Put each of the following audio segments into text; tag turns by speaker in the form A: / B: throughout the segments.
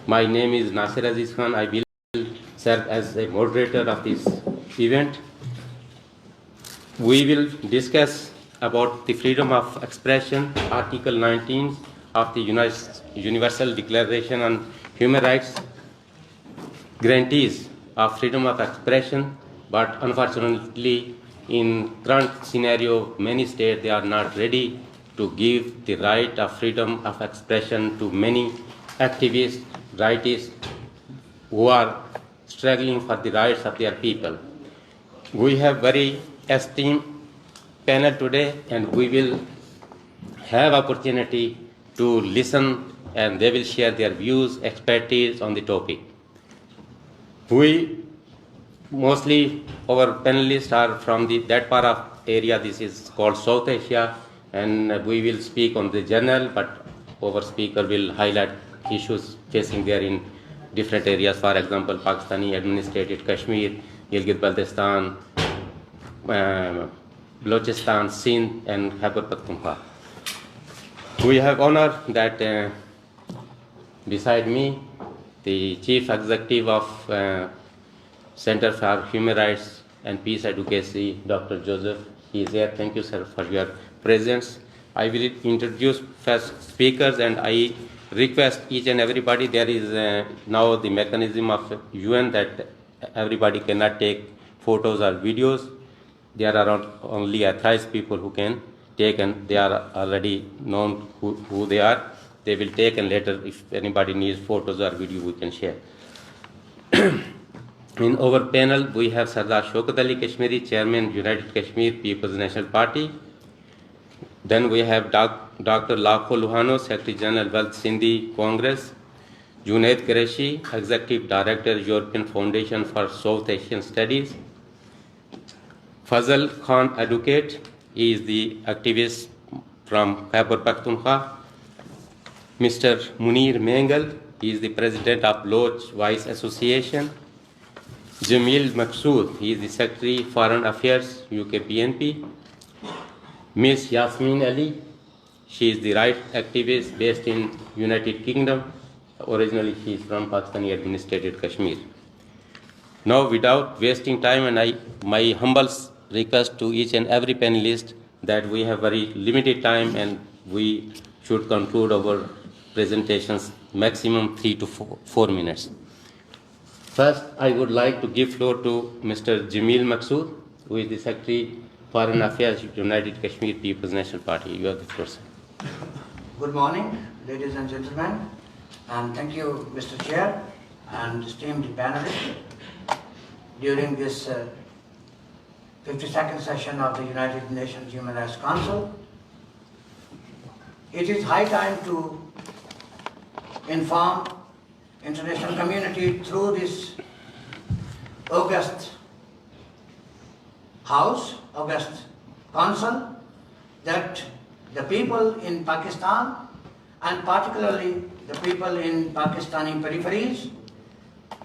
A: My name is Nasir Aziz Khan. I will serve as a moderator of this event. We will discuss about the freedom of expression, Article 19 of the Universal Declaration on Human Rights grantees of freedom of expression, but unfortunately in current scenario, many states they are not ready to give the right of freedom of expression to many activists, rightists who are struggling for the rights of their people. We have very esteemed panel today, and we will have opportunity to listen, and they will share their views, expertise on the topic. We mostly, our panelists are from that part of area. This is called South Asia, and we will speak on the general, but our speaker will highlight issues facing there in different areas. For example, Pakistani administrated Kashmir, Gilgit-Baltistan, Balochistan, Sindh, and Khyber Pakhtunkhwa. We have honor that beside me, the Chief Executive of Center for Human Rights and Peace Advocacy, Dr. Joseph. He is here. Thank you, sir, for your presence. I will introduce first speakers, and I request each and everybody. There is now the mechanism of UN that everybody cannot take photos or videos. There are only authorized people who can take, and they are already known who they are. They will take, and later if anybody needs photos or video, we can share. In our panel, we have Sardar SHAUKAT Ali Kashmiri, Chairman, United Kashmir People's National Party. Then we have Dr. LUHANO, Secretary General, Wealth Sindhi Congress. JUNAID QURESHI, Executive Director, European Foundation for South Asian Studies. FAZAL Khan, Advocate, he is the activist from Khyber Pakhtunkhwa. Mr. Munir Mengal, he is the President of Loch Vice Association. Jamil Maqsood, he is the Secretary Foreign Affairs, UKPNP. Ms. Yasmin Ali, she is the rights activist based in United Kingdom. Originally, she is from Pakistani administrated Kashmir. Now, without wasting time, and my humble request to each and every panelist that we have very limited time and we should conclude our presentations maximum 3 to 4 minutes. First, I would like to give floor to Mr. Jamil Maqsood, who is the Secretary Foreign Affairs, United Kashmir People's National Party. You have the floor, sir.
B: Good morning, ladies and gentlemen, and thank you, Mr. Chair and esteemed panelists. During this 52nd session of the United Nations Human Rights Council, it is high time to inform international community through this august house, august council, that the people in Pakistan, and particularly the people in Pakistani peripheries,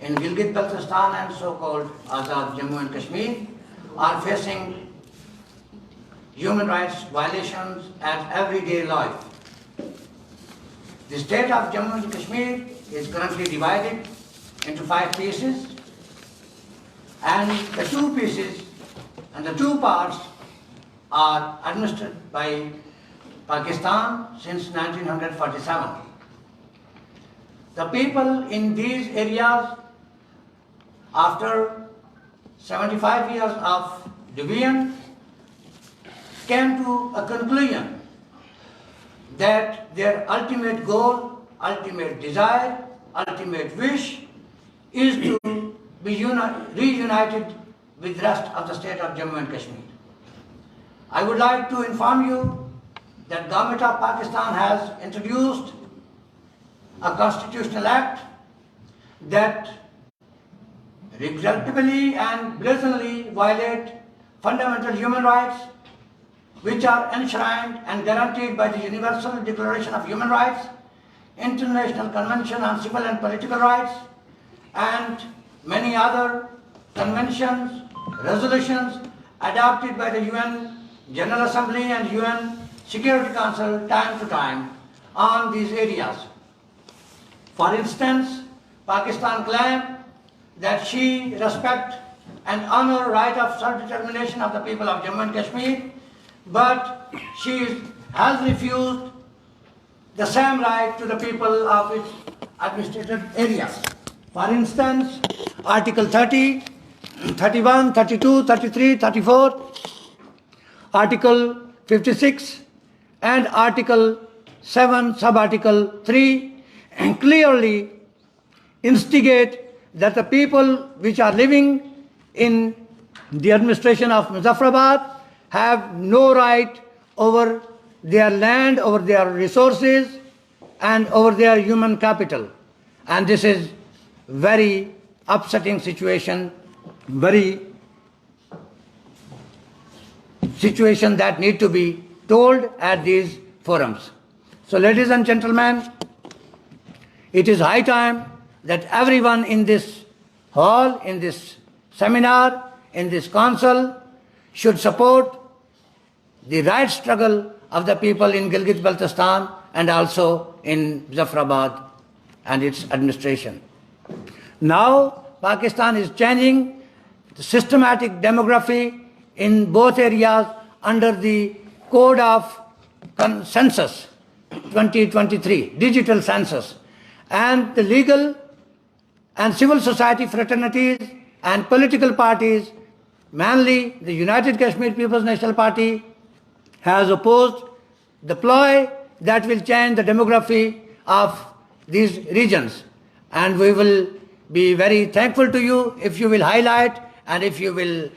B: in Gilgit-Baltistan and so-called Azad Jammu and Kashmir, are facing human rights violations at everyday life. The state of Jammu and Kashmir is currently divided into 5 pieces, and the 2 pieces and the 2 parts are administered by Pakistan since 1947. The people in these areas, after 75 years of division, came to a conclusion that their ultimate goal, ultimate desire, ultimate wish is to be reunited with the rest of the state of Jammu and Kashmir. I would like to inform you that Government of Pakistan has introduced a constitutional act that regrettably and blatantly violate fundamental human rights, which are enshrined and guaranteed by the Universal Declaration of Human Rights, International Convention on Civil and Political Rights, and many other conventions, resolutions adopted by the UN General Assembly and UN Security Council time to time on these areas. For instance, Pakistan claims that she respects and honors right of self-determination of the people of Jammu and Kashmir, but she has refused the same right to the people of its administrative areas. For instance, Article 30, 31, 32, 33, 34, Article 56 and Article 7, Sub-Article 3 clearly instigate that the people which are living in the administration of Muzaffarabad have no right over their land, over their resources, and over their human capital. And this is very upsetting situation, very situation that need to be told at these forums. So ladies and gentlemen, it is high time that everyone in this hall, in this seminar, in this council should support the right struggle of the people in Gilgit-Baltistan and also in Muzaffarabad and its administration. Now Pakistan is changing the systematic demography in both areas under the Code of Census 2023, digital census, and the legal and civil society fraternities and political parties, mainly the United Kashmir People's National Party, has opposed the ploy that will change the demography of these regions. And we will be very thankful to you if you will highlight and if you will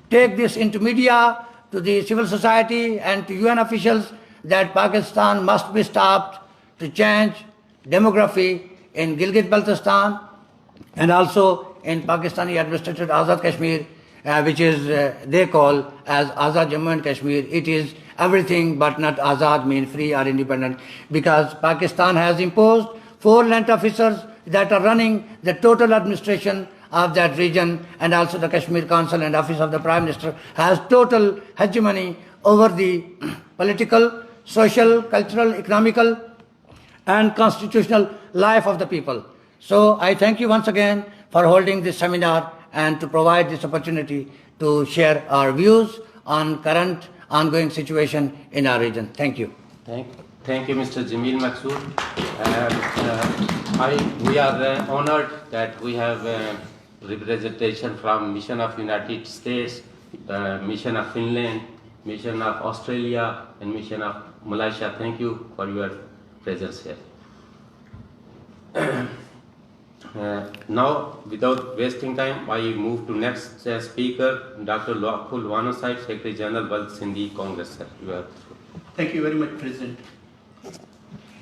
B: take this into media, to the civil society and to UN officials, that Pakistan must be stopped to change demography in Gilgit-Baltistan and also in Pakistani administered Azad Kashmir, which is they call as Azad Jammu and Kashmir. It is everything but not Azad, mean free or independent, because Pakistan has imposed 4 land officers that are running the total administration of that region, and also the Kashmir Council and Office of the Prime Minister has total hegemony over the political, social, cultural, economical and constitutional life of the people. So I thank you once again for holding this seminar and to provide this opportunity to share our views on current ongoing situation in our region. Thank you.
A: Thank you, Mr. Jamil Maksud. We are honored that we have representation from Mission of United States, Mission of Finland, Mission of Australia, and Mission of Malaysia. Thank you for your presence here. Now, without wasting time, I move to next speaker, Dr. LUHANO Sahib, Secretary General, World Sindhi Congress. Sir.
C: Thank you very much, President.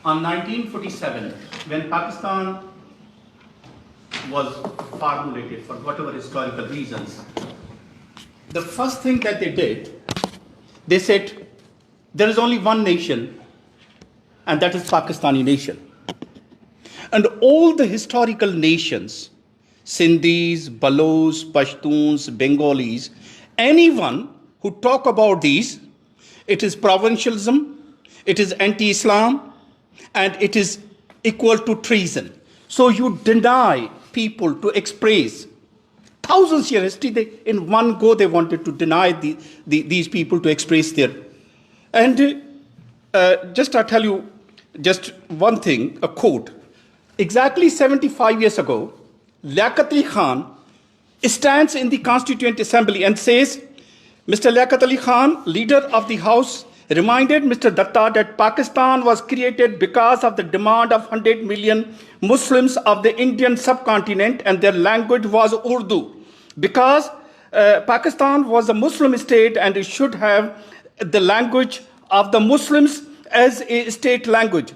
C: On 1947, when Pakistan was formulated for whatever historical reasons, the first thing that they did, they said, there is only one nation, and that is Pakistani nation. And all the historical nations, Sindhis, Balos, Pashtoons, Bengalis, anyone who talk about these, it is provincialism, it is anti-Islam, and it is equal to treason. So you deny people to express. Thousands of years history, in one go they wanted to deny these people to express their. And just I'll tell you just one thing, a quote. Exactly 75 years ago, Liaquat Ali Khan stands in the Constituent Assembly and says, Mr. Liaquat Ali Khan, leader of the House, reminded Mr. Datta that Pakistan was created because of the demand of 100 million Muslims of the Indian subcontinent, and their language was Urdu. Because Pakistan was a Muslim state and it should have the language of the Muslims as a state language.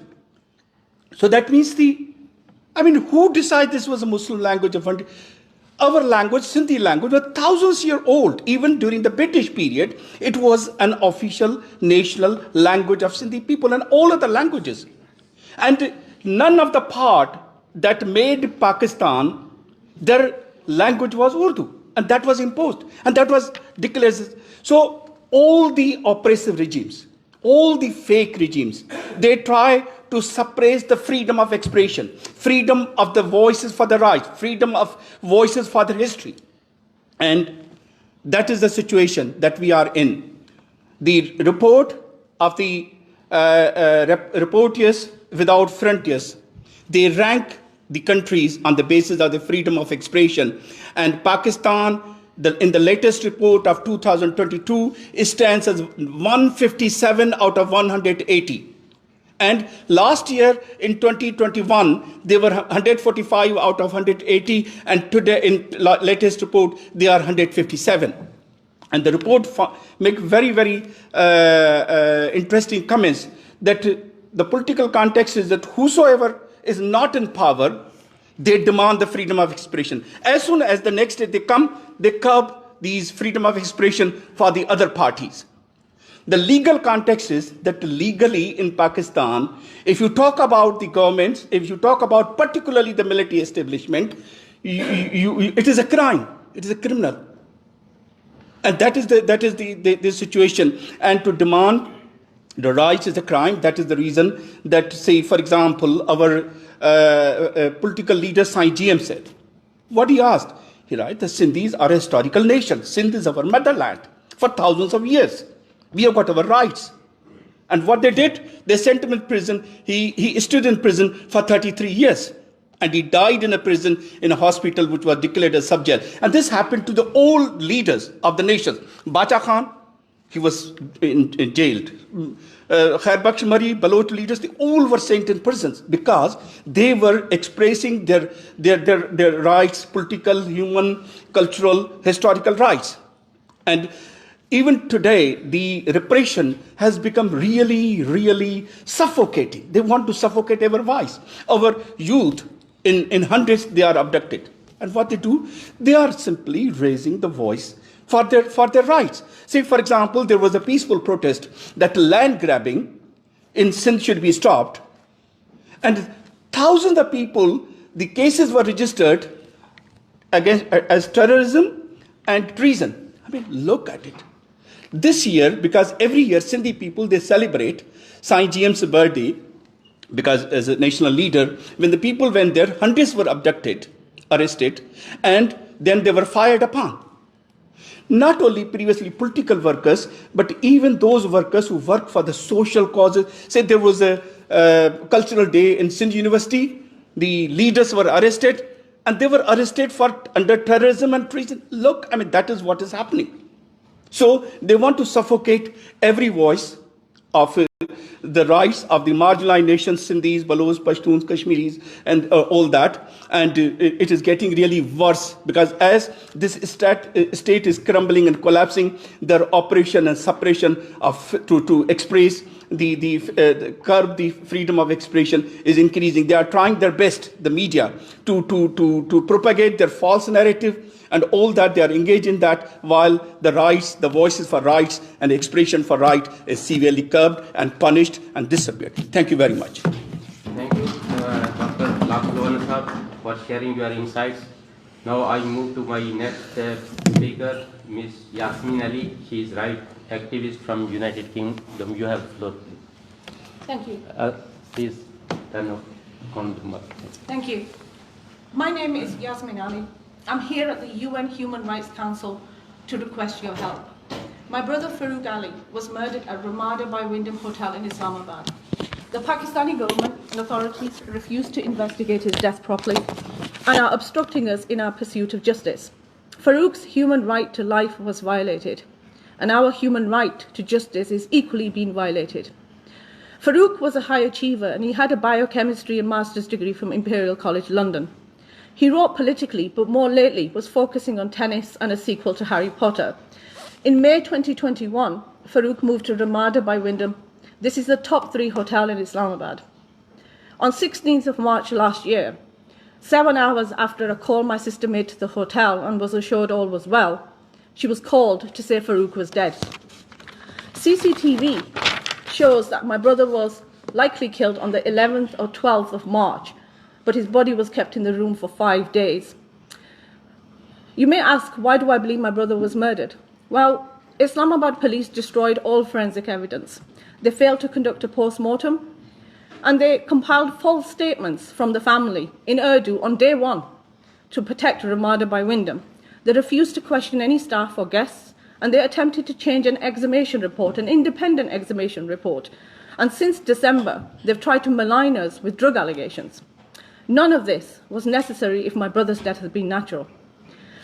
C: So that means who decided this was a Muslim language of our language, Sindhi language, was thousands of years old. Even during the British period, it was an official national language of Sindhi people and all other languages. And none of the part that made Pakistan, their language was Urdu. And that was imposed. And that was declared. So all the oppressive regimes, all the fake regimes, they try to suppress the freedom of expression, freedom of the voices for the rights, freedom of voices for the history. And that is the situation that we are in. The report of the Reporters Without Frontiers, they rank the countries on the basis of the freedom of expression. And Pakistan, in the latest report of 2022, it stands as 157 out of 180. And last year in 2021, they were 145 out of 180, and today in latest report, they are 157. And the report make very, very interesting comments that the political context is that whosoever is not in power, they demand the freedom of expression. As soon as the next day they come, they curb these freedom of expression for the other parties. The legal context is that legally in Pakistan, if you talk about the governments, if you talk about particularly the military establishment, it is a crime. It is a criminal. And that is the situation. And to demand the rights is a crime. That is the reason that, say, for example, our political leader, GM, said. What he asked? He writes, the Sindhis are a historical nation. Sindh is our motherland for thousands of years. We have got our rights. And what they did, they sent him in prison. He stood in prison for 33 years. And he died in a prison, in a hospital which was declared as sub-jail. And this happened to the old leaders of the nations. Bacha Khan, he was jailed. Khair Bakhsh Mari, Baloch leaders, they all were sent in prisons because they were expressing their rights, political, human, cultural, historical rights. And even today, the repression has become really, really suffocating. They want to suffocate our voice. Our youth, in hundreds, they are abducted. And what they do, they are simply raising the voice for their rights. Say, for example, there was a peaceful protest that land grabbing in Sindh should be stopped. And thousands of people, the cases were registered as terrorism and treason. I mean, look at it. This year, because every year Sindhi people, they celebrate GM's birthday, because as a national leader, when the people went there, hundreds were abducted, arrested, and then they were fired upon. Not only previously political workers, but even those workers who work for the social causes. Say there was a cultural day in Sindh University, the leaders were arrested, and they were arrested for under terrorism and treason. Look, I mean, that is what is happening. So they want to suffocate every voice of the rights of the marginalized nations, Sindhis, Balochs, Pashtoons, Kashmiris, and all that. And it is getting really worse because as this state is crumbling and collapsing, their operation and suppression to express the curb the freedom of expression is increasing. They are trying their best, the media, to propagate their false narrative. And all that, they are engaged in that, while the rights, the voices for rights and the expression for right is severely curbed and punished and disappeared. Thank you very much.
A: Thank you, Dr. LUHANO, for sharing your insights. Now I move to my next speaker, Ms. Yasmin Ali. She is right activist from United Kingdom. You have the floor.
D: Thank you.
A: Please turn on the mic.
D: Thank you. My name is Yasmin Ali. I'm here at the UN Human Rights Council to request your help. My brother Farouk Ali was murdered at Ramada by Wyndham Hotel in Islamabad. The Pakistani government and authorities refuse to investigate his death properly and are obstructing us in our pursuit of justice. Farouk's human right to life was violated, and our human right to justice is equally being violated. Farouk was a high achiever and he had a biochemistry and master's degree from Imperial College London. He wrote politically, but more lately was focusing on tennis and a sequel to Harry Potter. In May 2021, Farouk moved to Ramada by Wyndham. This is the top 3 hotel in Islamabad. On 16th of March last year, 7 hours after a call my sister made to the hotel and was assured all was well, she was called to say Farouk was dead. CCTV shows that my brother was likely killed on the 11th or 12th of March, but his body was kept in the room for 5 days. You may ask, why do I believe my brother was murdered? Well, Islamabad police destroyed all forensic evidence. They failed to conduct a post-mortem, And they compiled false statements from the family in Urdu on day one to protect Ramada by Wyndham. They refused to question any staff or guests, and they attempted to change an exhumation report, an independent exhumation report. And since December, they've tried to malign us with drug allegations. None of this was necessary if my brother's death had been natural.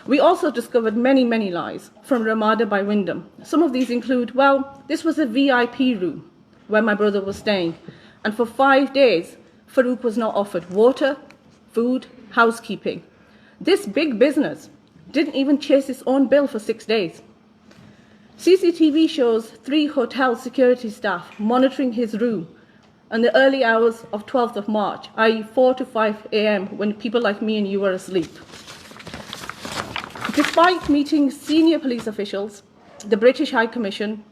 D: We also discovered many, many lies from Ramada by Wyndham. Some of these include, well, this was a VIP room where my brother was staying, and for 5 days, Farouk was not offered water, food, housekeeping. This big business didn't even chase its own bill for 6 days. CCTV shows 3 hotel security staff monitoring his room in the early hours of 12th of March, i.e. 4 to 5 a.m. when people like me and you were asleep. Despite meeting senior police officials, the British High Commission,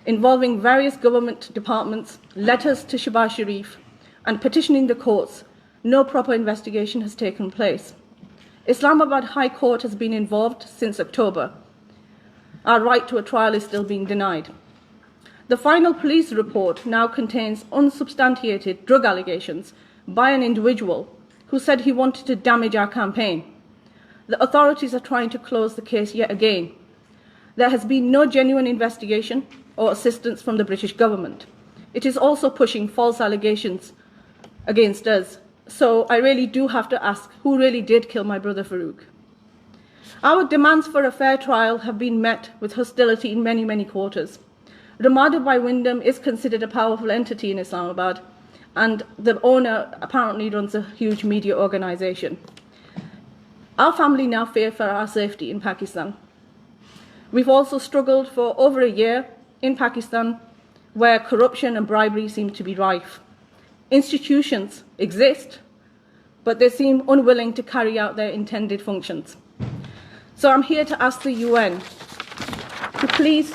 D: involving various government departments, letters to Shahbaz Sharif, and petitioning the courts, no proper investigation has taken place. Islamabad High Court has been involved since October. Our right to a trial is still being denied. The final police report now contains unsubstantiated drug allegations by an individual who said he wanted to damage our campaign. The authorities are trying to close the case yet again. There has been no genuine investigation or assistance from the British government. It is also pushing false allegations against us. So I really do have to ask, who really did kill my brother Farouk? Our demands for a fair trial have been met with hostility in many, many quarters. Ramada by Wyndham is considered a powerful entity in Islamabad, and the owner apparently runs a huge media organization. Our family now fear for our safety in Pakistan. We've also struggled for over a year in Pakistan, where corruption and bribery seem to be rife. Institutions exist, but they seem unwilling to carry out their intended functions. So I'm here to ask the UN to please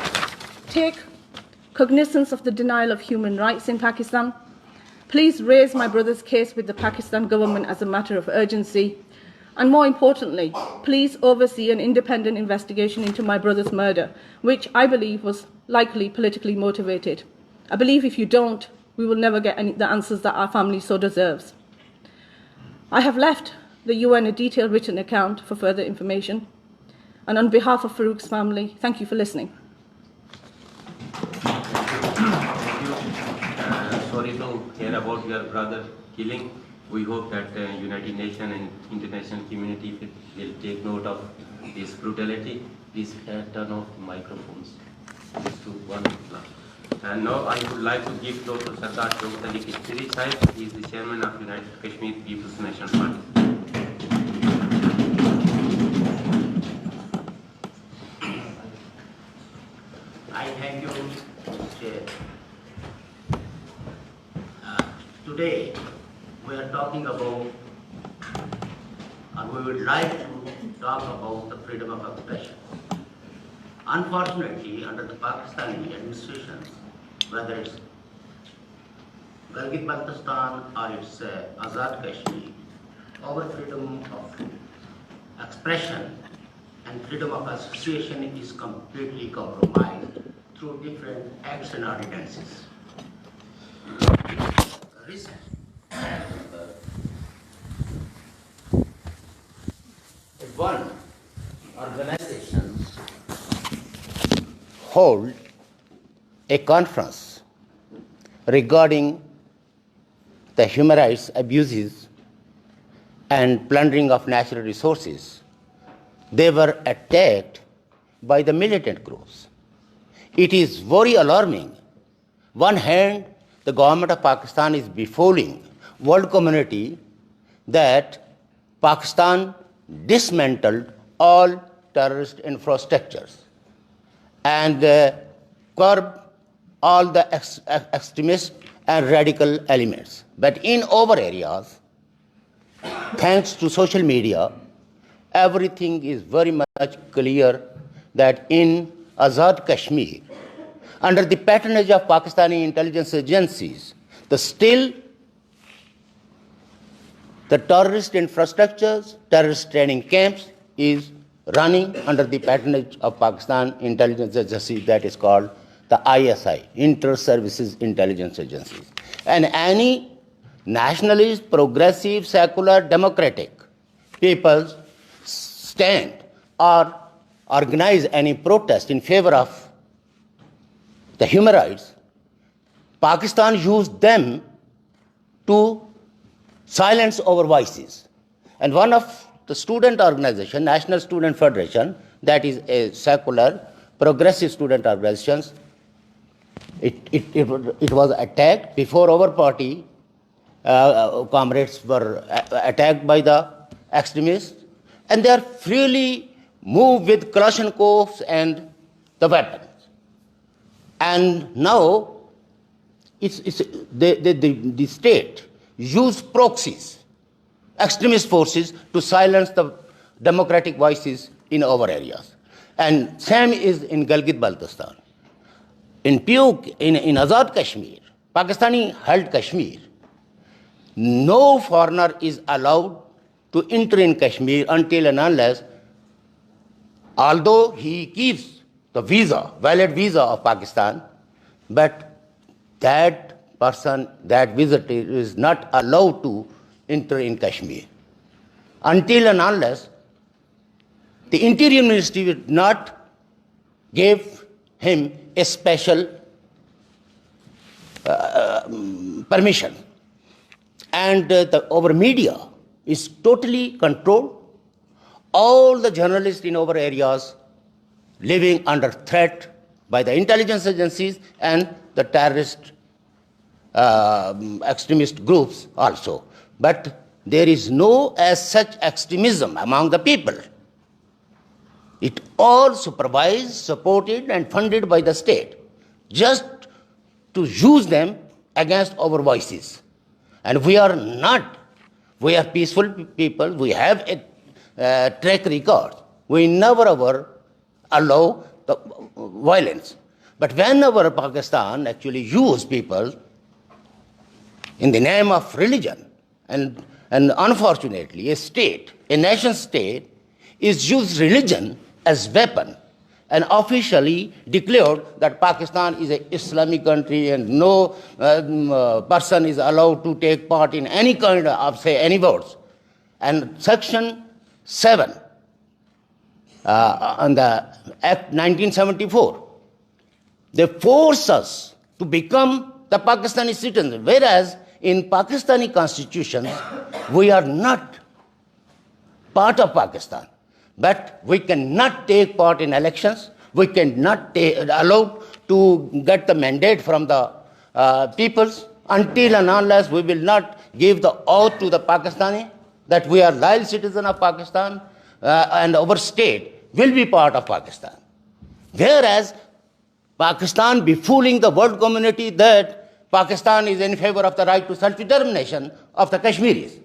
D: take cognizance of the denial of human rights in Pakistan. Please raise my brother's case with the Pakistan government as a matter of urgency. And more importantly, please oversee an independent investigation into my brother's murder, which I believe was likely politically motivated. I believe if you don't, we will never get the answers that our family so deserves. I have left the UN a detailed written account for further information. And on behalf of Farouk's family, thank you for listening.
A: Sorry to hear about your brother killing. We hope that United Nations and international community will take note of this brutality. Please turn off the microphones. This to one last. And now I would like to give floor to Sardar KASHMIRI Sahib. He is the chairman of United Kashmir People's National Party.
E: I thank you, Chair. Today, we are talking about, and we would like to talk about the freedom of expression. Unfortunately, under the Pakistani administrations, whether it's Gilgit-Baltistan or it's Azad Kashmir, our freedom of expression and freedom of association is completely compromised through different acts and ordinances. Recent one organization hold a conference regarding the human rights abuses and plundering of natural resources. They were attacked by the militant groups. It is very alarming. One hand, the government of Pakistan is befuddling world community that Pakistan dismantled all terrorist infrastructures and curb all the extremist and radical elements. But in our areas, thanks to social media, everything is very much clear that in Azad Kashmir, under the patronage of Pakistani intelligence agencies, the terrorist infrastructures, terrorist training camps is running under the patronage of Pakistan intelligence agency that is called the ISI, Inter-Services Intelligence Agencies. And any
F: nationalist, progressive, secular, democratic people stand or organize any protest in favor of the human rights, Pakistan used them to silence our voices. And one of the student organization, National Student Federation, that is a secular, progressive student organization, it was attacked before our party comrades were attacked by the extremists, and they are freely moved with Kalashnikovs and the weapons. And now the state used proxies, extremist forces, to silence the democratic voices in our areas. And same is in Gilgit-Baltistan. In Azad Kashmir, Pakistani held Kashmir, no foreigner is allowed to enter in Kashmir until and unless, although he keeps the visa, valid visa of Pakistan, but that person, that visitor is not allowed to enter in Kashmir until and unless the Interior Ministry would not give him a special permission. And our media is totally controlled. All the journalists in our areas living under threat by the intelligence agencies and the terrorist extremist groups also. But there is no as such extremism among the people. It all supervised, supported and funded by the state, just to use them against our voices. And we are not, we are peaceful people, we have a track record. We never ever allow the violence. But whenever Pakistan actually use people in the name of religion, and unfortunately a state, a nation state, is used religion as weapon and officially declared that Pakistan is an Islamic country and no person is allowed to take part in any kind of, say, any votes. And Section 7 on the Act 1974, they force us to become the Pakistani citizens, whereas in Pakistani constitution, we are not part of Pakistan. But we cannot take part in elections. We cannot allow to get the mandate from the peoples until and unless we will not give the oath to the Pakistani that we are loyal citizen of Pakistan and our state will be part of Pakistan. Whereas Pakistan befooling the world community that Pakistan is in favor of the right to self-determination of the Kashmiris.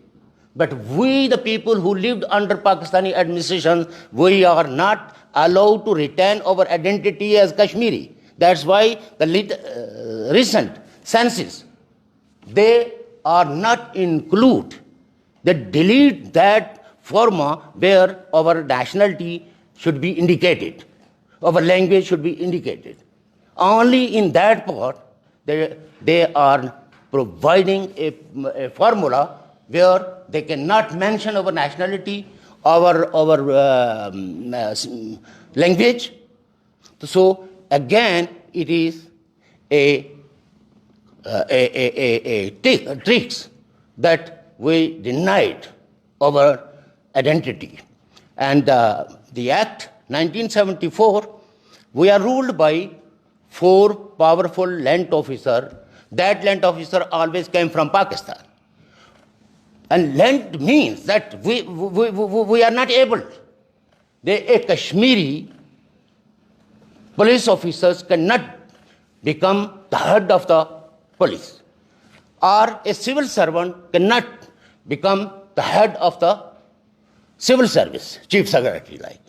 F: But we, the people who lived under Pakistani administration, we are not allowed to retain our identity as Kashmiri. That's why the recent census, they are not include. They delete that forma where our nationality should be indicated, our language should be indicated. Only in that part, they are providing a formula where they cannot mention our nationality, our language. So again, it is a tricks that we denied our identity. And the Act 1974, we are ruled by 4 powerful land officers. That land officer always came from Pakistan. And land means that we are not able. A Kashmiri police officers cannot become the head of the police. Or a civil servant cannot become the head of the civil service, chief secretary like.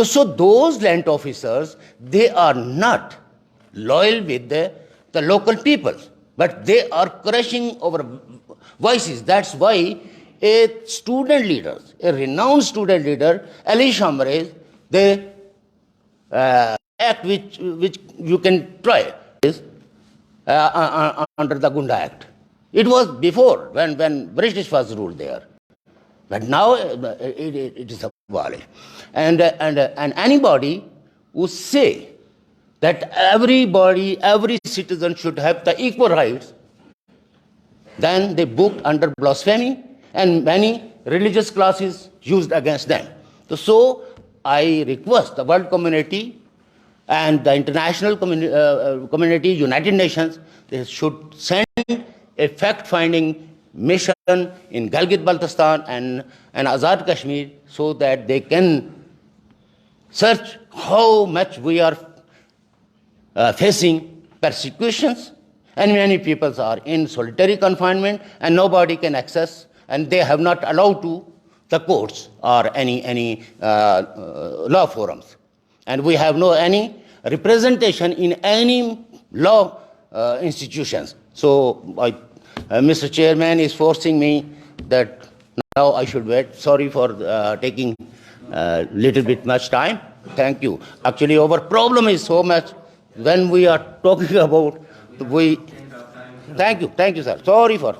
F: So those land officers, they are not loyal with the local people, but they are crushing our voices. That's why a student leader, a renowned student leader, Ali Shamrez, the act which you can try is under the Gunda Act. It was before, when British was ruled there. But now it is abolished. And anybody who say that everybody, every citizen should have the equal rights, then they booked under blasphemy, and many religious classes used against them. So I request the world community and the international community, United Nations, they should send a fact-finding mission in Gilgit-Baltistan and Azad Kashmir so that they can search how much we are facing persecutions, and many people are in solitary confinement and nobody can access, and they have not allowed to the courts or any law forums. And we have no any representation in any law institutions. So Mr. Chairman is forcing me that now I should wait. Sorry for taking little bit much time. Thank you. Actually, our problem is so much when we are talking about Thank you, sir. Sorry for.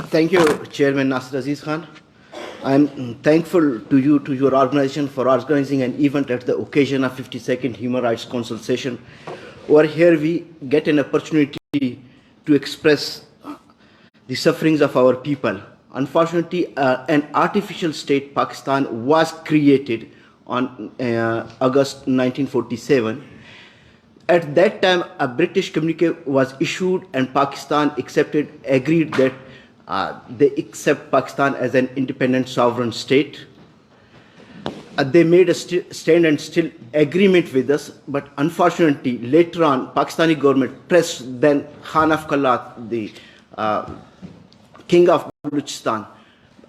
G: Thank you, Chairman Nasir Aziz Khan. I'm thankful to you, to your organization, for organizing an event at the occasion of 52nd Human Rights Council session. Over here, we get an opportunity to express the sufferings of our people. Unfortunately, an artificial state, Pakistan, was created on August 1947. At that time, a British communique was issued and Pakistan agreed that they accept Pakistan as an independent sovereign state. They made a stand and still agreement with us, but unfortunately, later on, Pakistani government pressed then Khan of Kalat, the king of Balochistan.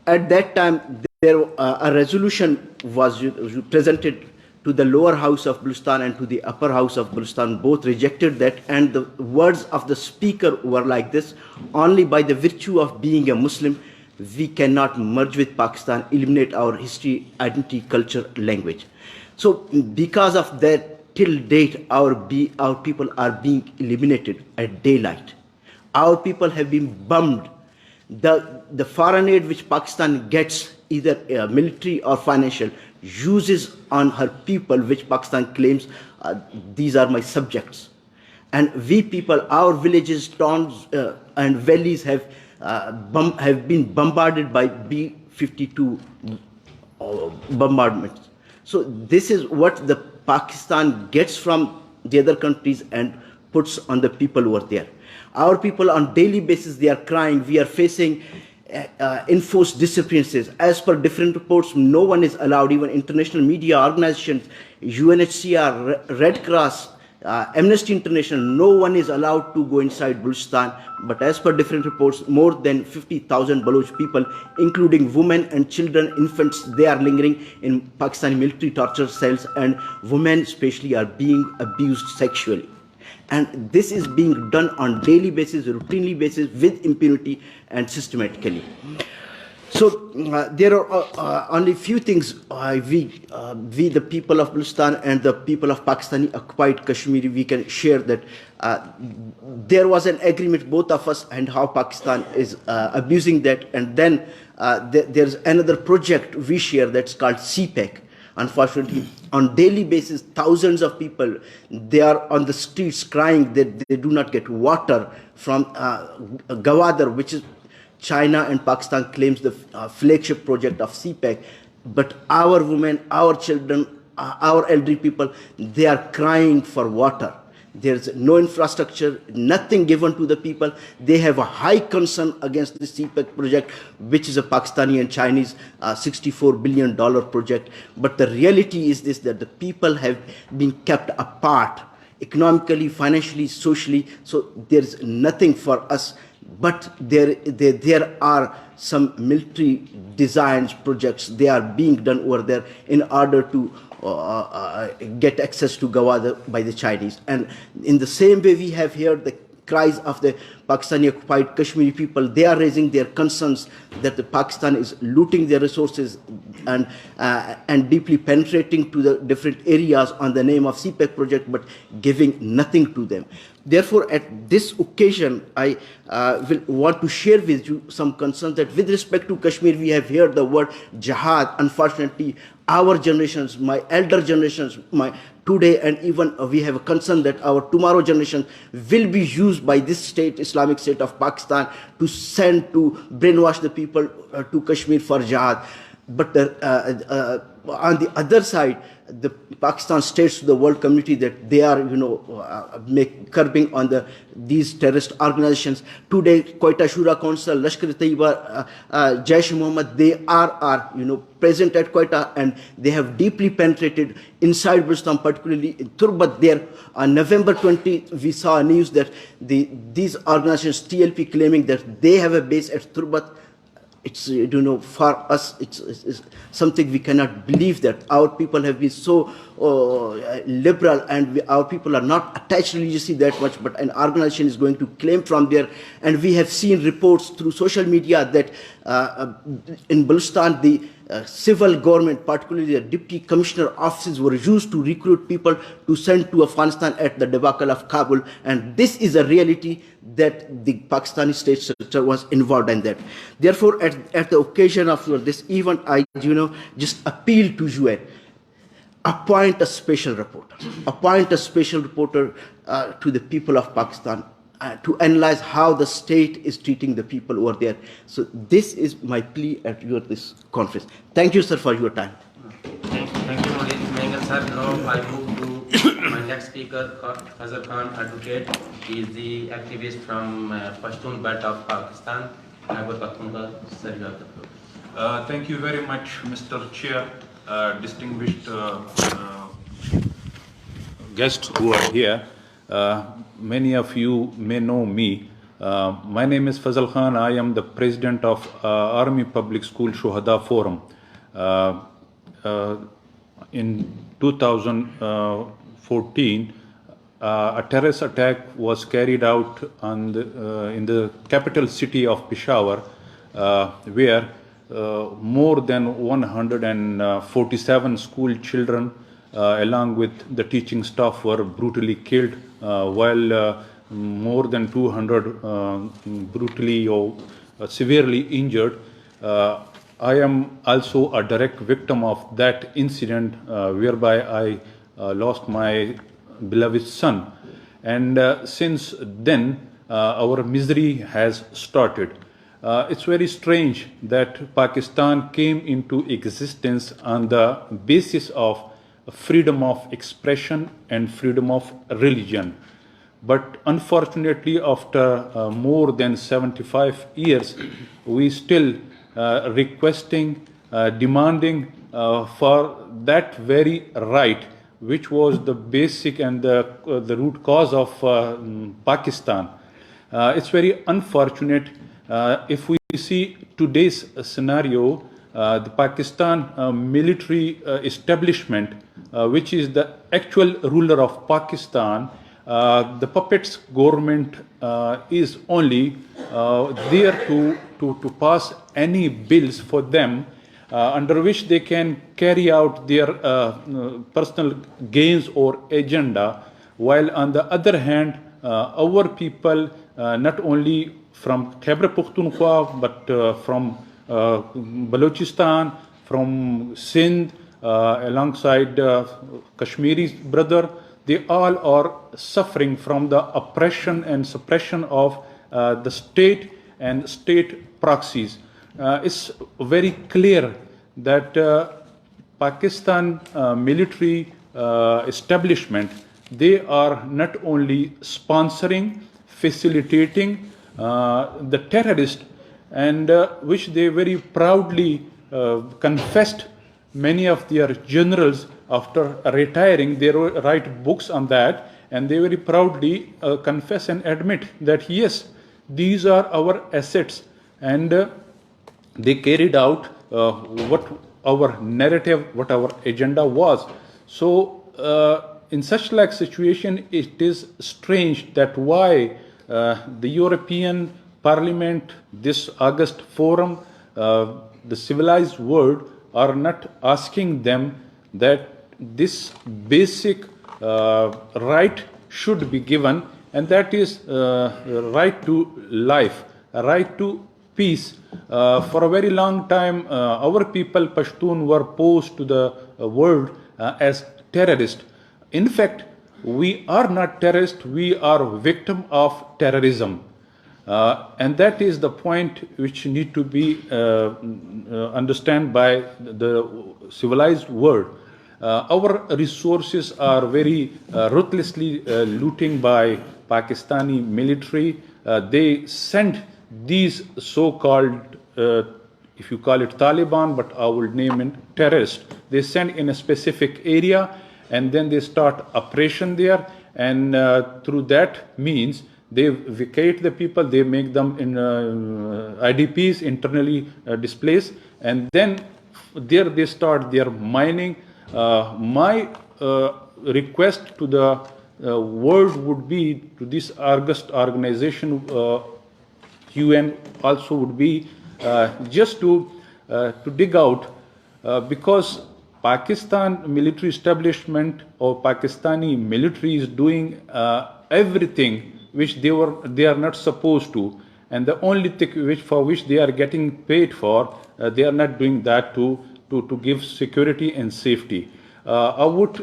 G: At that time, a resolution was presented to the lower house of Balochistan and to the upper house of Balochistan. Both rejected that, and the words of the speaker were like this: only by the virtue of being a Muslim, we cannot merge with Pakistan, eliminate our history, identity, culture, language. So because of that, till date, our people are being eliminated at daylight. Our people have been bombed. The foreign aid which Pakistan gets, either military or financial, uses on her people, which Pakistan claims these are my subjects. And we people, our villages, towns and valleys have been bombarded by B-52 bombardments. So this is what the Pakistan gets from the other countries and puts on the people over there. Our people on daily basis, they are crying. We are facing enforced disappearances. As per different reports, no one is allowed, even international media organizations, UNHCR, Red Cross, Amnesty International, no one is allowed to go inside Balochistan. But as per different reports, more than 50,000 Baloch people, including women and children, infants, they are lingering in Pakistani military torture cells, and women especially are being abused sexually. And this is being done on daily basis, routinely basis, with impunity and systematically. So there are only few things we the people of Balochistan and the people of Pakistani occupied Kashmiri, we can share that there was an agreement, both of us, and how Pakistan is abusing that. And then there's another project we share that's called CPEC. Unfortunately, on daily basis, thousands of people, they are on the streets crying that they do not get water from Gawadar, which is China and Pakistan claims the flagship project of CPEC. But our women, our children, our elderly people, they are crying for water. There's no infrastructure, nothing given to the people. They have a high concern against the CPEC project, which is a Pakistani and Chinese $64 billion project. But the reality is this, that the people have been kept apart economically, financially, socially. So there's nothing for us. But there are some military designs, projects, they are being done over there in order to get access to Gawada by the Chinese. And in the same way, we have here the cries of the Pakistani occupied Kashmiri people, they are raising their concerns that the Pakistan is looting their resources and deeply penetrating to the different areas on the name of CPEC project, but giving nothing to them. Therefore, at this occasion, I will want to share with you some concerns that with respect to Kashmir, we have heard the word jihad. Unfortunately, our generations, my elder generations, today, and even we have a concern that our tomorrow generation will be used by this state, Islamic State of Pakistan, to send, to brainwash the people to Kashmir for jihad. But on the other side, the Pakistan states to the world community that they are, curbing on these terrorist organizations. Today, Quetta Shura Council, Lashkar-e-Taiba, Jaish-e-Mohammed, they are present at Quetta, and they have deeply penetrated inside Balochistan, particularly in Turbat. There, on November 20, we saw news that these organizations, TLP, claiming that they have a base at Turbat. It's, for us, it's something we cannot believe, that our people have been so liberal, and our people are not attached religiously that much, but an organization is going to claim from there. And we have seen reports through social media that in Balochistan, the civil government, particularly the deputy commissioner offices, were used to recruit people to send to Afghanistan at the debacle of Kabul. And this is a reality that the Pakistani state structure was involved in that. Therefore, at the occasion of this event, I just appeal to UN, appoint a special reporter, to the people of Pakistan, to analyze how the state is treating the people over there. So this is my plea at this conference. Thank you, sir, for your time.
A: Thank you, Mangal sir. Now I move to my next speaker, Fazal Khan, advocate. He is the activist from Pashtoon belt of Pakistan.
H: Thank you very much, Mr. Chair, distinguished guests who are here. Many of you may know me. My name is Fazal Khan. I am the president of Army Public School Shuhada Forum. In 2014, a terrorist attack was carried out in the capital city of Peshawar, where more than 147 school children, along with the teaching staff, were brutally killed, while more than 200 brutally or severely injured. I am also a direct victim of that incident, whereby I lost my beloved son. And since then, our misery has started. It's very strange that Pakistan came into existence on the basis of freedom of expression and freedom of religion. But unfortunately, after more than 75 years, we still requesting, demanding for that very right, which was the basic and the root cause of Pakistan. It's very unfortunate. If we see today's scenario, the Pakistan military establishment, which is the actual ruler of Pakistan, the puppets government is only there to pass any bills for them, under which they can carry out their personal gains or agenda, while on the other hand, our people, not only from Khyber Pakhtunkhwa, but from Balochistan, from Sindh, alongside Kashmiri's brother, they all are suffering from the oppression and suppression of the state and state proxies. It's very clear that Pakistan military establishment, they are not only sponsoring, facilitating the terrorists, and which they very proudly confessed. Many of their generals, after retiring, they write books on that, and they very proudly confess and admit that yes, these are our assets, and they carried out what our narrative, what our agenda was. So in such like situation, it is strange that why the European Parliament, this August forum, the civilized world are not asking them that this basic right should be given, and that is right to life, a right to peace. For a very long time, our people, Pashtoon, were posed to the world as terrorists. In fact, we are not terrorists, we are victim of terrorism. And that is the point which need to be understood by the civilized world. Our resources are very ruthlessly looting by Pakistani military. They send these so-called, if you call it Taliban, but I will name it terrorists. They send in a specific area and then they start operation there, and through that means they vacate the people, they make them in IDPs, internally displaced, and then there they start their mining. My request to the world would be, to this August organization, UN also would be just to dig out, because Pakistan military establishment or Pakistani military is doing everything which they are not supposed to, and the only thing for which they are getting paid for, they are not doing that to give security and safety. I would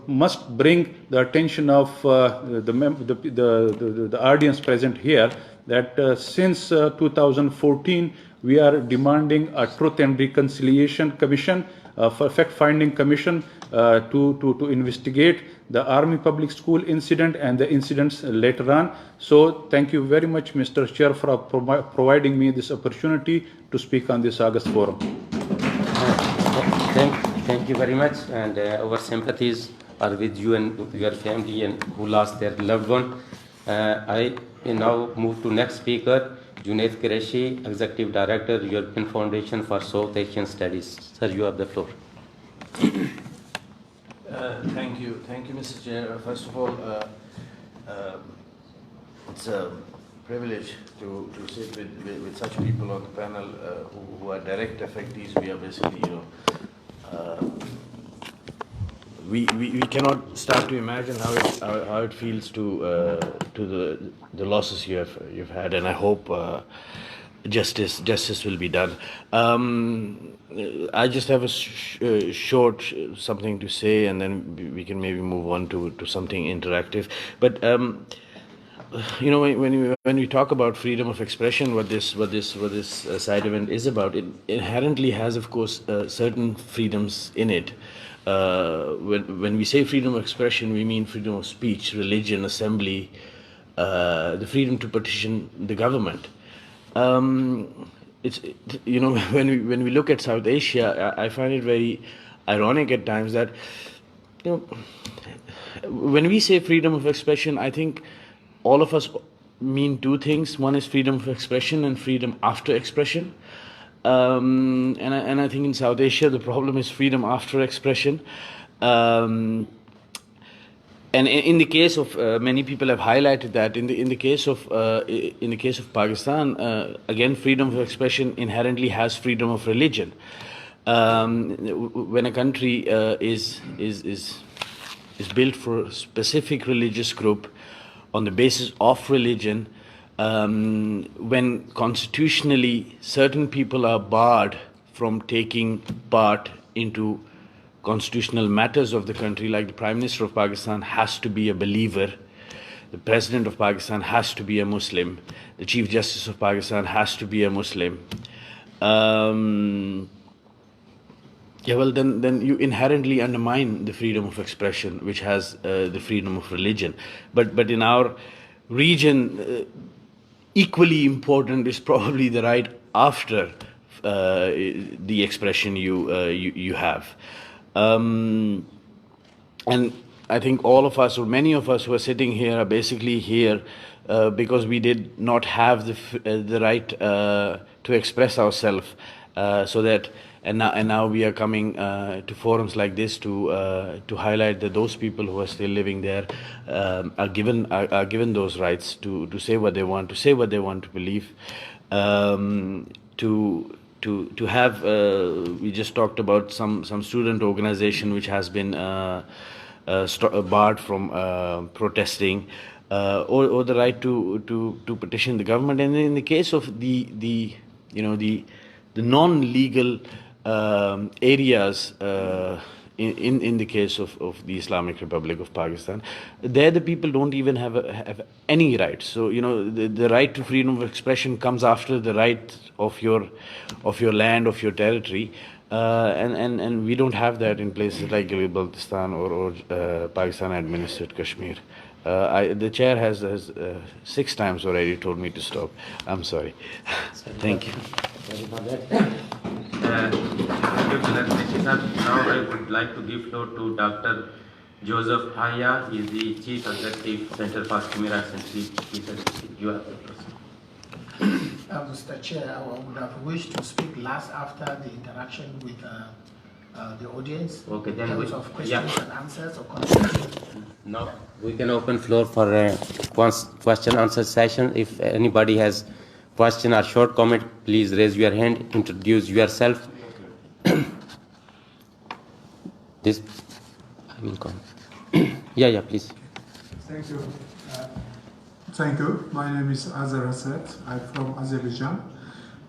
H: must bring the attention of the audience present here that since 2014 we are demanding a Truth and Reconciliation Commission, for fact-finding commission to investigate the Army Public School incident and the incidents later on. So thank you very much, Mr. Chair, for providing me this opportunity to speak on this August forum.
A: Thank you very much, and our sympathies are with you and your family and who lost their loved one. I now move to next speaker, JUNAID QURESHI, Executive Director, European Foundation for South Asian Studies. Sir, you have the floor.
I: Thank you, Mr. Chair. First of all, it's a privilege to sit with such people on the panel who are direct affectees. We are basically, we cannot start to imagine how it feels to the losses you've had, and I hope justice will be done. I just have a short something to say, and then we can maybe move on to something interactive. But when we talk about freedom of expression, what this side event is about, it inherently has, of course, certain freedoms in it. When we say freedom of expression, we mean freedom of speech, religion, assembly, the freedom to petition the government. It's when we look at South Asia, I find it very ironic at times that when we say freedom of expression, I think all of us mean two things. One is freedom of expression and freedom after expression. And I think in South Asia the problem is freedom after expression. And in the case of many people have highlighted that in the case of Pakistan, again, freedom of expression inherently has freedom of religion. When a country is built for a specific religious group on the basis of religion, when constitutionally certain people are barred from taking part into constitutional matters of the country, like the Prime Minister of Pakistan has to be a believer, the President of Pakistan has to be a Muslim, the Chief Justice of Pakistan has to be a Muslim. Then you inherently undermine the freedom of expression, which has the freedom of religion. But in our region, equally important is probably the right after the expression you have. And I think all of us, or many of us who are sitting here, are basically here because we did not have the right to express ourselves, so that and now we are coming to forums like this to highlight that those people who are still living there are given those rights to say what they want, to believe, to have we just talked about some student organization which has been barred from protesting, or the right to petition the government. And in the case of the non-legal areas, in the case of the Islamic Republic of Pakistan, there the people don't even have any rights. So the right to freedom of expression comes after the right of your land, of your territory, and we don't have that in places like Gilgit-Baltistan or Pakistan administered Kashmir. The chair has 6 times already told me to stop. I'm sorry. Thank you.
A: Now I would like to give floor to Dr. Joseph AYEAH. He is the Chief Executive Center for Human Rights and Peace. You have the floor.
J: Mr. Chair, I would have wished to speak last after the interaction with the audience.
A: Okay, then
J: in
A: we,
J: terms of questions and answers or contributions.
A: Now we can open floor for a question answer session. If anybody has question or short comment, please raise your hand, introduce yourself. This I will come. Yeah, please.
K: Thank you. Thank you. My name is AZIZ. I'm from Azerbaijan.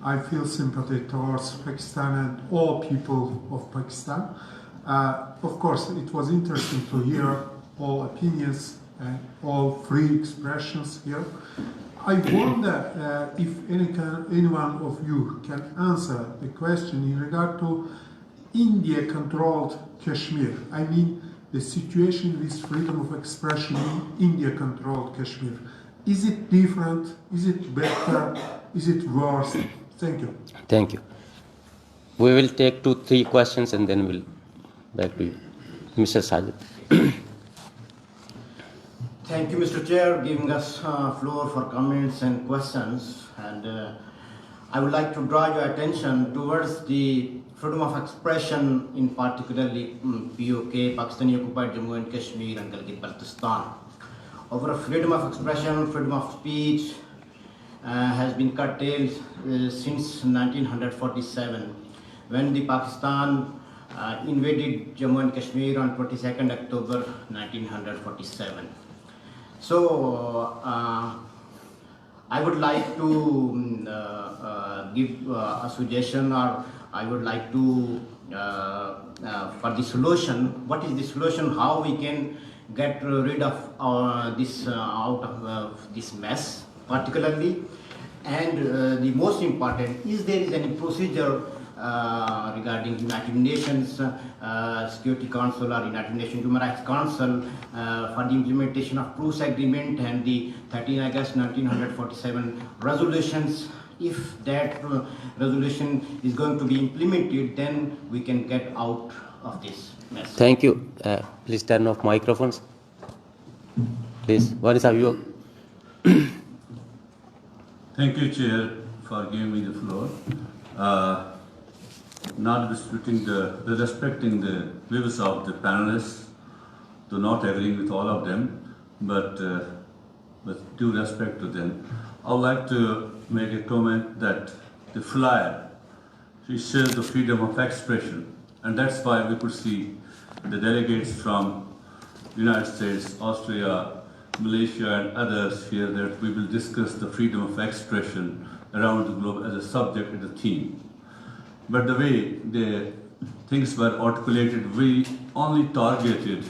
K: I feel sympathy towards Pakistan and all people of Pakistan. Of course, it was interesting to hear all opinions and all free expressions here. I wonder if anyone of you can answer the question in regard to India-controlled Kashmir. I mean, the situation with freedom of expression in India-controlled Kashmir. Is it different? Is it better? Is it worse? Thank you.
A: Thank you. We will take 2-3 questions and then we'll back to you. Mr. Sajid.
L: Thank you, Mr. Chair, giving us floor for comments and questions. And I would like to draw your attention towards the freedom of expression, in particularly POK, Pakistani occupied Jammu and Kashmir and Gilgit-Baltistan. Over freedom of expression, freedom of speech has been curtailed since 1947, when the Pakistan invaded Jammu and Kashmir on 22nd October 1947. So I would like to give a suggestion, or I would like to for the solution. What is the solution? How we can get rid of this out of this mess, particularly, and the most important is there is any procedure regarding United Nations Security Council or United Nations Human Rights Council for the implementation of truce agreement and the 13 August 1947 resolutions. If that resolution is going to be implemented, then we can get out of this mess.
A: Thank you. Please turn off microphones. Please, what is your view?
M: Thank you, Chair, for giving me the floor. Not respecting the views of the panelists, to not agreeing with all of them, but with due respect to them, I would like to make a comment that the flyer, it shows the freedom of expression, and that's why we could see the delegates from United States, Austria, Malaysia and others here, that we will discuss the freedom of expression around the globe as a subject and a theme. But the way the things were articulated, we only targeted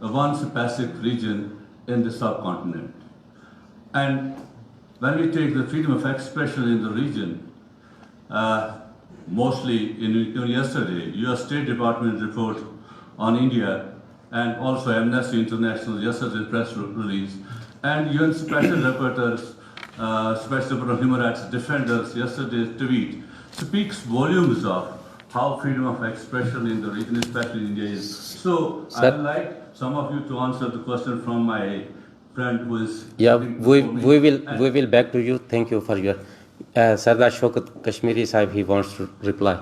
M: one specific region in the subcontinent. And when we take the freedom of expression in the region, mostly in yesterday, US State Department report on India, and also Amnesty International yesterday's press release, and UN Special Rapporteurs, Special Rapporteur on Human Rights Defenders yesterday's tweet speaks volumes of how freedom of expression in the region, especially in India, is. So I'd like some of you to answer the question from my friend who is...
A: Yeah, we will back to you. Thank you for your... SARDAR SHAUKAT Kashmiri Sahib, he wants to reply.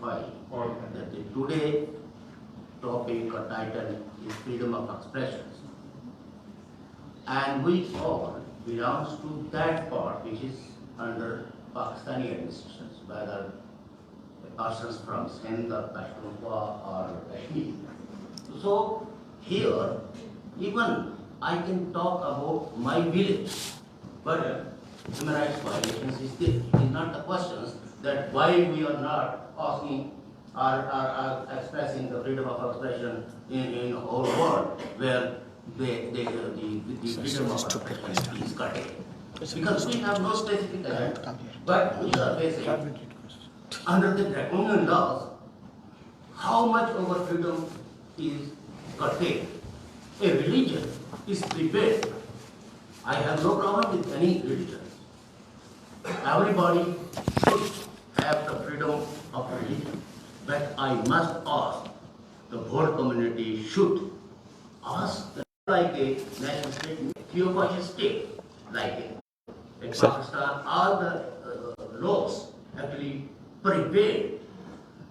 E: clarify that the today topic or title is freedom of expression. And we all belongs to that part which is under Pakistani administrations, whether persons from Sindhi or Pashtoon or Kashmir. So here, even I can talk about my village, but human rights violations is there. It is not the questions that why we are not asking or expressing the freedom of expression in the whole world, where the freedom of expression is curtailed. Because we have no specific agenda, but we are facing under the draconian laws how much of our freedom is curtailed. A religion is prepared. I have no problem with any religion. Everybody should have the freedom of religion. But I must ask, the whole community should ask, like a national state, theocratic state, like in Pakistan, all the laws actually prevent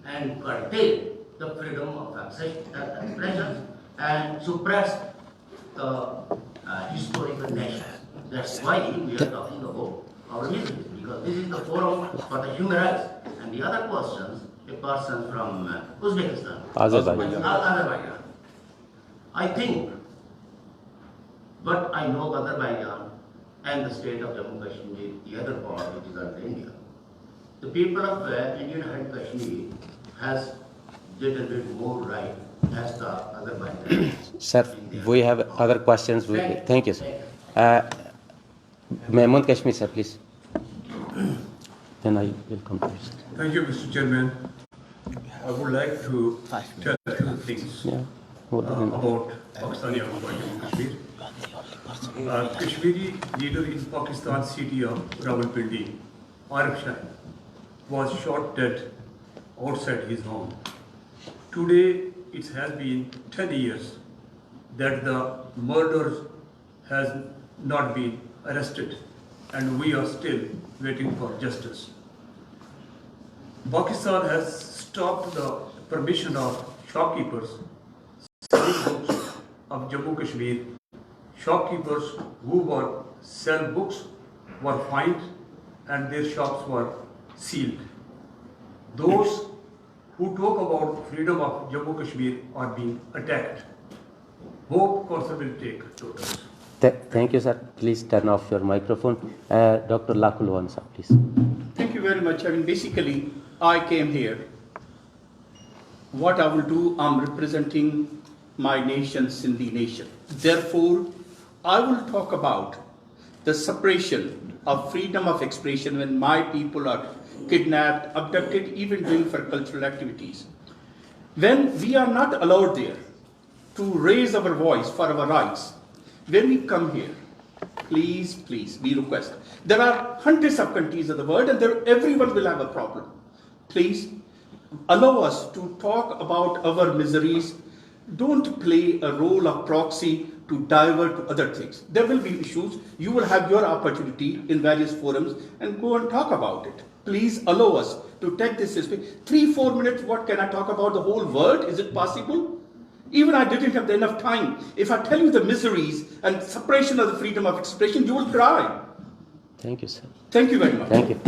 E: and curtail the freedom of expression and suppress the historical nations. That's why we are talking about our history, because this is the forum for the human rights. And the other questions, a person from Uzbekistan, Azerbaijan. I think, but I know Azerbaijan and the state of Jammu Kashmir, the other part which is under India. The people of Indian and Kashmir has little bit more right as the Azerbaijan.
A: Sir, we have other questions. Thank you, sir. Mehmood Kashmir, sir, please. Then I will come to you, sir.
N: Thank you, Mr. Chairman. I would like to tell two things about Pakistani occupied Kashmir. Kashmiri leader in Pakistan city of Rawalpindi, Arif Shah, was shot dead outside his home. Today, it has been 10 years that the murderer has not been arrested, and we are still waiting for justice. Pakistan has stopped the permission of shopkeepers selling books of Jammu Kashmir. Shopkeepers who were sell books were fined and their shops were sealed. Those who talk about freedom of Jammu Kashmir are being attacked. Hope Council will take notice.
A: Thank you, sir. Please turn off your microphone. Dr. LAKHU, sir, please.
C: Thank you very much. I mean, basically, I came here. What I will do, I'm representing my nation, Sindhi nation. Therefore, I will talk about the suppression of freedom of expression when my people are kidnapped, abducted, even doing for cultural activities. When we are not allowed there to raise our voice for our rights, when we come here, please, please, we request. There are hundreds of countries of the world and everyone will have a problem. Please allow us to talk about our miseries. Don't play a role of proxy to divert to other things. There will be issues. You will have your opportunity in various forums and go and talk about it. Please allow us to take this space. 3-4 minutes, what can I talk about the whole world? Is it possible? Even I didn't have enough time. If I tell you the miseries and suppression of the freedom of expression, you will cry.
A: Thank you, sir.
C: Thank you very much.
A: Thank you.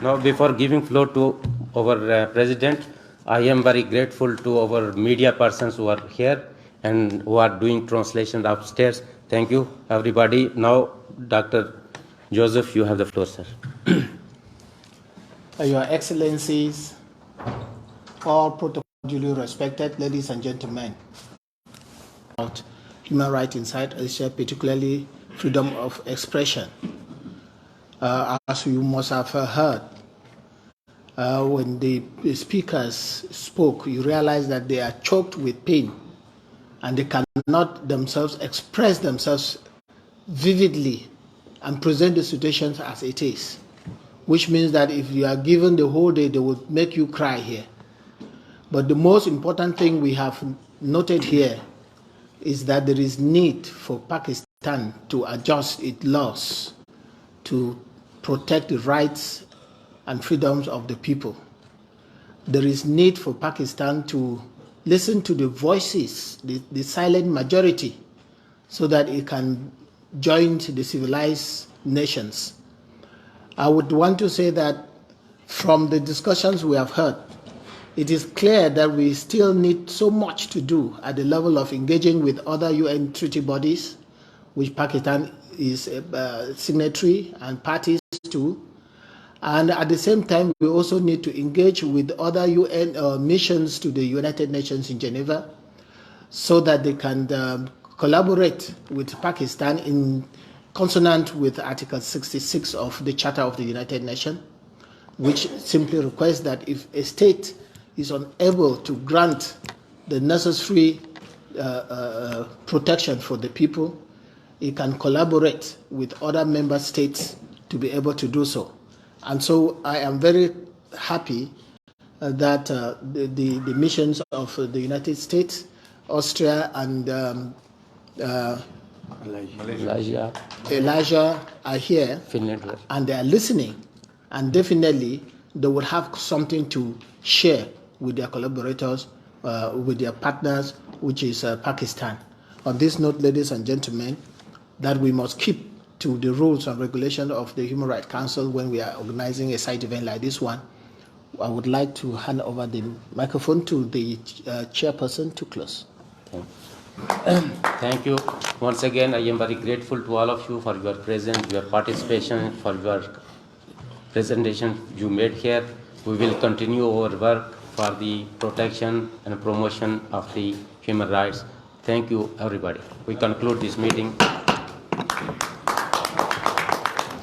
A: Now, before giving floor to our President, I am very grateful to our media persons who are here and who are doing translation upstairs. Thank you, everybody. Now, Dr. Joseph, you have the floor, sir.
J: Your Excellencies, all protocol duly respected, ladies and gentlemen. About human rights inside Asia, particularly freedom of expression. As you must have heard, when the speakers spoke, you realize that they are choked with pain and they cannot themselves express themselves vividly and present the situation as it is, which means that if you are given the whole day, they will make you cry here. But the most important thing we have noted here is that there is need for Pakistan to adjust its laws to protect the rights and freedoms of the people. There is need for Pakistan to listen to the voices, the silent majority, so that it can join the civilized nations. I would want to say that from the discussions we have heard, it is clear that we still need so much to do at the level of engaging with other UN treaty bodies, which Pakistan is a signatory and parties to. And at the same time, we also need to engage with other UN missions to the United Nations in Geneva so that they can collaborate with Pakistan in consonant with Article 66 of the Charter of the United Nations, which simply requests that if a state is unable to grant the necessary protection for the people, it can collaborate with other member states to be able to do so. And so I am very happy that the missions of the United States, Austria, and Elijah are here, Finland, and they are listening, and definitely they will have something to share with their collaborators, with their partners, which is Pakistan. On this note, ladies and gentlemen, that we must keep to the rules and regulations of the Human Rights Council when we are organizing a side event like this one. I would like to hand over the microphone to the chairperson to close.
A: Thank you. Once again, I am very grateful to all of you for your presence, your participation, for your presentation you made here. We will continue our work for the protection and promotion of the human rights. Thank you, everybody. We conclude this meeting.